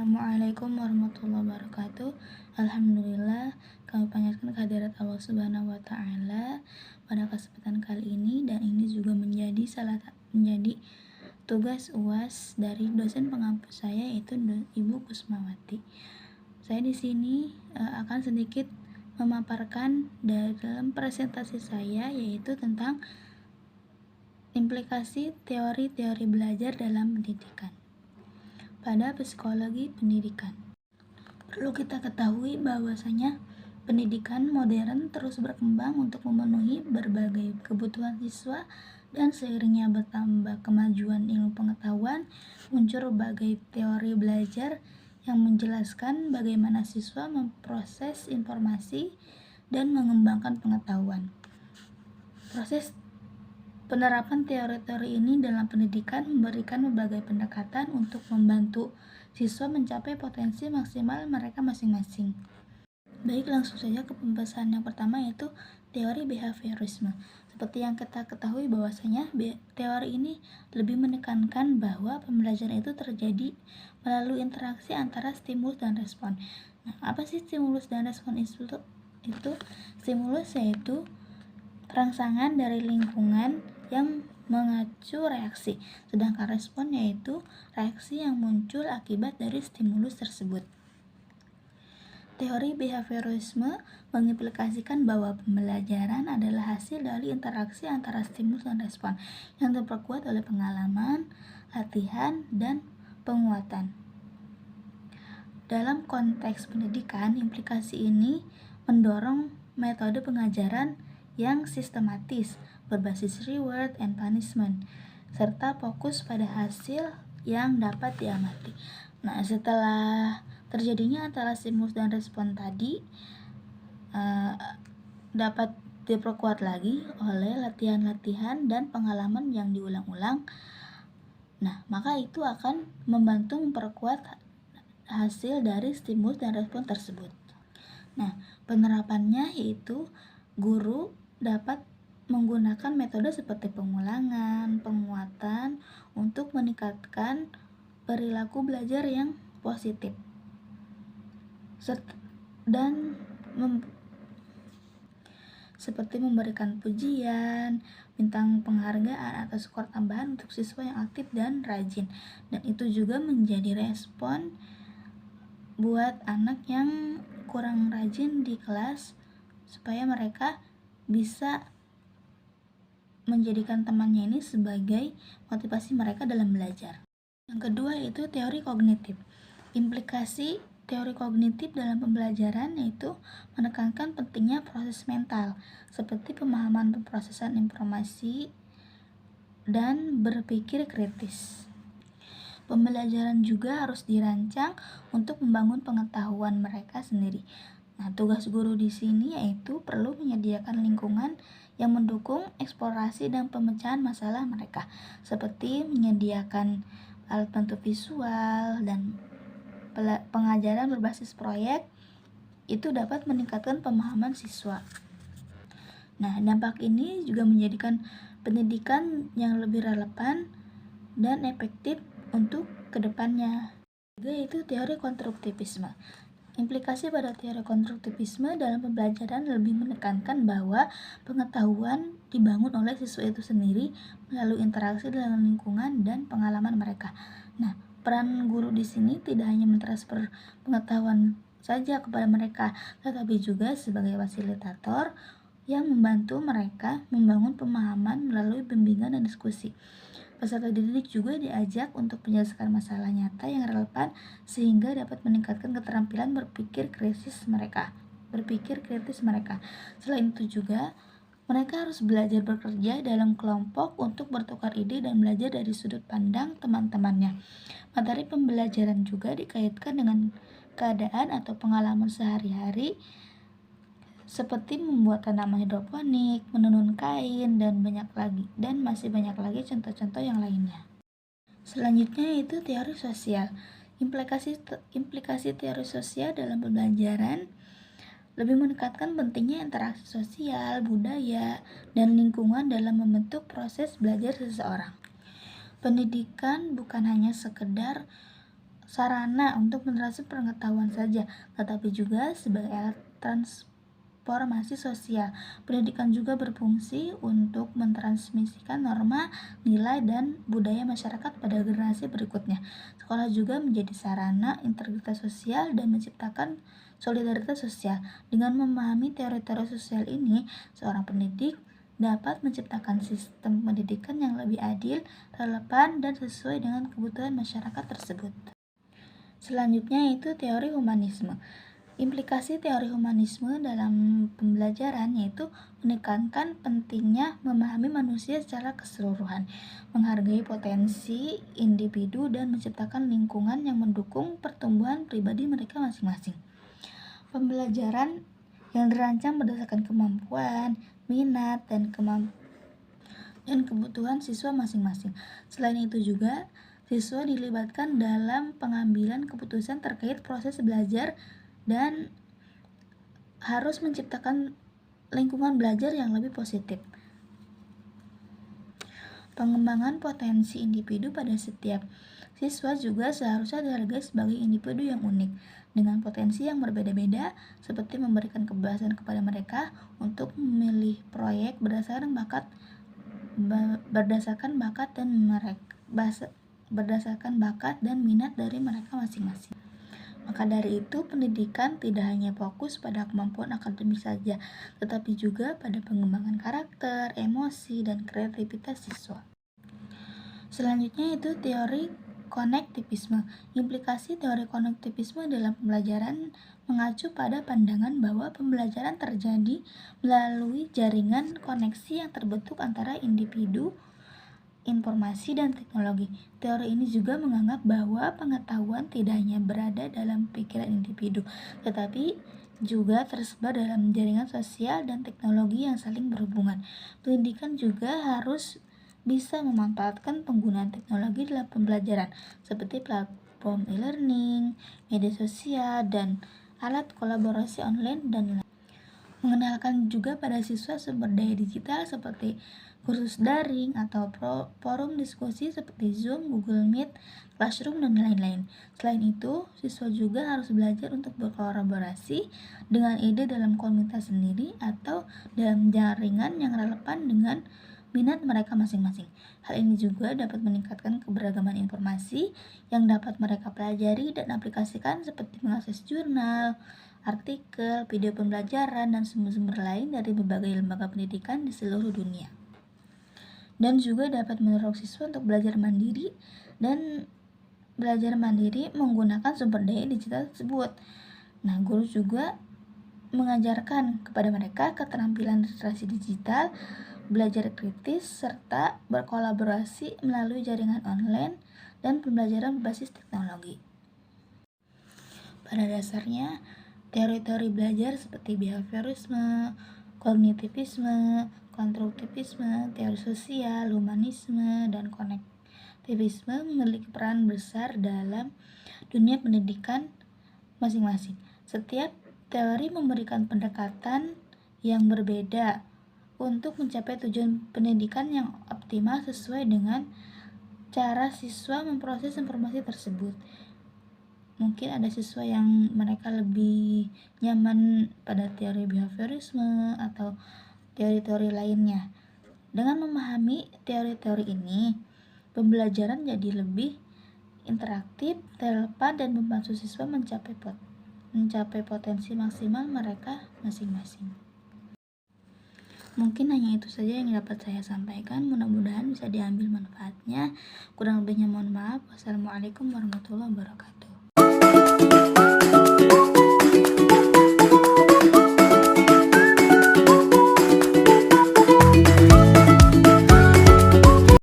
Assalamualaikum warahmatullahi wabarakatuh. Alhamdulillah, kami panjatkan kehadirat Allah Subhanahu wa taala pada kesempatan kali ini, dan ini juga menjadi tugas UAS dari dosen pengampus saya, yaitu Ibu Kusmawati. Saya di sini akan sedikit memaparkan dalam presentasi saya, yaitu tentang implikasi teori-teori belajar dalam pendidikan pada psikologi pendidikan. Perlu kita ketahui bahwasanya pendidikan modern terus berkembang untuk memenuhi berbagai kebutuhan siswa, dan seiringnya bertambah kemajuan ilmu pengetahuan, muncul berbagai teori belajar yang menjelaskan bagaimana siswa memproses informasi dan mengembangkan pengetahuan. Proses penerapan teori-teori ini dalam pendidikan memberikan berbagai pendekatan untuk membantu siswa mencapai potensi maksimal mereka masing-masing. Baik, langsung saja ke pembahasan yang pertama, yaitu teori behaviorisme. Seperti yang kita ketahui bahwasanya teori ini lebih menekankan bahwa pembelajaran itu terjadi melalui interaksi antara stimulus dan respon. Nah, apa sih stimulus dan respon itu? Stimulus yaitu rangsangan dari lingkungan yang mengacu reaksi, sedangkan respon yaitu reaksi yang muncul akibat dari stimulus tersebut. Teori behaviorisme mengimplikasikan bahwa pembelajaran adalah hasil dari interaksi antara stimulus dan respon yang diperkuat oleh pengalaman, latihan, dan penguatan. Dalam konteks pendidikan, implikasi ini mendorong metode pengajaran yang sistematis, berbasis reward and punishment, serta fokus pada hasil yang dapat diamati. Nah, setelah terjadinya antara stimulus dan respon tadi dapat diperkuat lagi oleh latihan-latihan dan pengalaman yang diulang-ulang. Nah, maka itu akan membantu memperkuat hasil dari stimulus dan respon tersebut. Nah, penerapannya yaitu guru dapat menggunakan metode seperti pengulangan, penguatan untuk meningkatkan perilaku belajar yang positif, dan seperti memberikan pujian, bintang penghargaan atau skor tambahan untuk siswa yang aktif dan rajin. Dan itu juga menjadi respon buat anak yang kurang rajin di kelas, supaya mereka bisa menjadikan temannya ini sebagai motivasi mereka dalam belajar. Yang kedua yaitu teori kognitif. Implikasi teori kognitif dalam pembelajaran yaitu menekankan pentingnya proses mental, seperti pemahaman pemrosesan informasi dan berpikir kritis. Pembelajaran juga harus dirancang untuk membangun pengetahuan mereka sendiri. Nah, tugas guru di sini yaitu perlu menyediakan lingkungan yang mendukung eksplorasi dan pemecahan masalah mereka, seperti menyediakan alat bantu visual dan pengajaran berbasis proyek. Itu dapat meningkatkan pemahaman siswa. Nah, dampak ini juga menjadikan pendidikan yang lebih relevan dan efektif untuk kedepannya. Juga yaitu teori konstruktivisme. Implikasi pada teori konstruktivisme dalam pembelajaran lebih menekankan bahwa pengetahuan dibangun oleh siswa itu sendiri melalui interaksi dalam lingkungan dan pengalaman mereka. Nah, peran guru di sini tidak hanya mentransfer pengetahuan saja kepada mereka, tetapi juga sebagai fasilitator yang membantu mereka membangun pemahaman melalui bimbingan dan diskusi. Peserta didik juga diajak untuk menjelaskan masalah nyata yang relevan sehingga dapat meningkatkan keterampilan berpikir kritis mereka. Selain itu juga mereka harus belajar bekerja dalam kelompok untuk bertukar ide dan belajar dari sudut pandang teman-temannya. Materi pembelajaran juga dikaitkan dengan keadaan atau pengalaman sehari-hari, seperti membuat tanaman hidroponik, menenun kain, dan masih banyak lagi contoh-contoh yang lainnya. Selanjutnya yaitu teori sosial. Implikasi teori sosial dalam pembelajaran lebih menekankan pentingnya interaksi sosial, budaya, dan lingkungan dalam membentuk proses belajar seseorang. Pendidikan bukan hanya sekedar sarana untuk menerapkan pengetahuan saja, tetapi juga sebagai alat transformasi sosial. Pendidikan juga berfungsi untuk mentransmisikan norma, nilai, dan budaya masyarakat pada generasi berikutnya. Sekolah juga menjadi sarana integritas sosial dan menciptakan solidaritas sosial. Dengan memahami teori-teori sosial ini, seorang pendidik dapat menciptakan sistem pendidikan yang lebih adil, relevan, dan sesuai dengan kebutuhan masyarakat tersebut. Selanjutnya yaitu teori humanisme. Implikasi teori humanisme dalam pembelajaran yaitu menekankan pentingnya memahami manusia secara keseluruhan, menghargai potensi individu, dan menciptakan lingkungan yang mendukung pertumbuhan pribadi mereka masing-masing. Pembelajaran yang dirancang berdasarkan kemampuan, minat, dan kebutuhan siswa masing-masing. Selain itu juga, siswa dilibatkan dalam pengambilan keputusan terkait proses belajar dan harus menciptakan lingkungan belajar yang lebih positif. Pengembangan potensi individu pada setiap siswa juga seharusnya dihargai sebagai individu yang unik, dengan potensi yang berbeda-beda, seperti memberikan kebebasan kepada mereka untuk memilih proyek berdasarkan bakat dan minat dari mereka masing-masing. Maka dari itu, pendidikan tidak hanya fokus pada kemampuan akademik saja, tetapi juga pada pengembangan karakter, emosi, dan kreativitas siswa. Selanjutnya itu teori konektivisme. Implikasi teori konektivisme dalam pembelajaran mengacu pada pandangan bahwa pembelajaran terjadi melalui jaringan koneksi yang terbentuk antara individu, informasi, dan teknologi. Teori ini juga menganggap bahwa pengetahuan tidak hanya berada dalam pikiran individu, tetapi juga tersebar dalam jaringan sosial dan teknologi yang saling berhubungan. Pendidikan juga harus bisa memanfaatkan penggunaan teknologi dalam pembelajaran, seperti platform e-learning, media sosial, dan alat kolaborasi online dan lain. Mengenalkan juga pada siswa sumber daya digital seperti kursus daring atau forum diskusi seperti Zoom, Google Meet, Classroom, dan lain-lain. Selain itu, siswa juga harus belajar untuk berkolaborasi dengan ide dalam komunitas sendiri atau dalam jaringan yang relevan dengan minat mereka masing-masing. Hal ini juga dapat meningkatkan keberagaman informasi yang dapat mereka pelajari dan aplikasikan, seperti mengakses jurnal, artikel, video pembelajaran, dan sumber-sumber lain dari berbagai lembaga pendidikan di seluruh dunia. Dan juga dapat mendorong siswa untuk belajar mandiri menggunakan sumber daya digital tersebut. Nah, guru juga mengajarkan kepada mereka keterampilan literasi digital, belajar kritis, serta berkolaborasi melalui jaringan online dan pembelajaran berbasis teknologi. Pada dasarnya, teori-teori belajar seperti behaviorisme, kognitivisme, konstruktivisme, teori sosial, humanisme, dan konektivisme memiliki peran besar dalam dunia pendidikan masing-masing. Setiap teori memberikan pendekatan yang berbeda untuk mencapai tujuan pendidikan yang optimal sesuai dengan cara siswa memproses informasi tersebut. Mungkin ada siswa yang mereka lebih nyaman pada teori behaviorisme atau teori-teori lainnya. Dengan memahami teori-teori ini, pembelajaran jadi lebih interaktif, relevan, dan membantu siswa mencapai potensi maksimal mereka masing-masing. Mungkin hanya itu saja yang dapat saya sampaikan. Mudah-mudahan bisa diambil manfaatnya. Kurang lebihnya mohon maaf. Wassalamualaikum warahmatullahi wabarakatuh.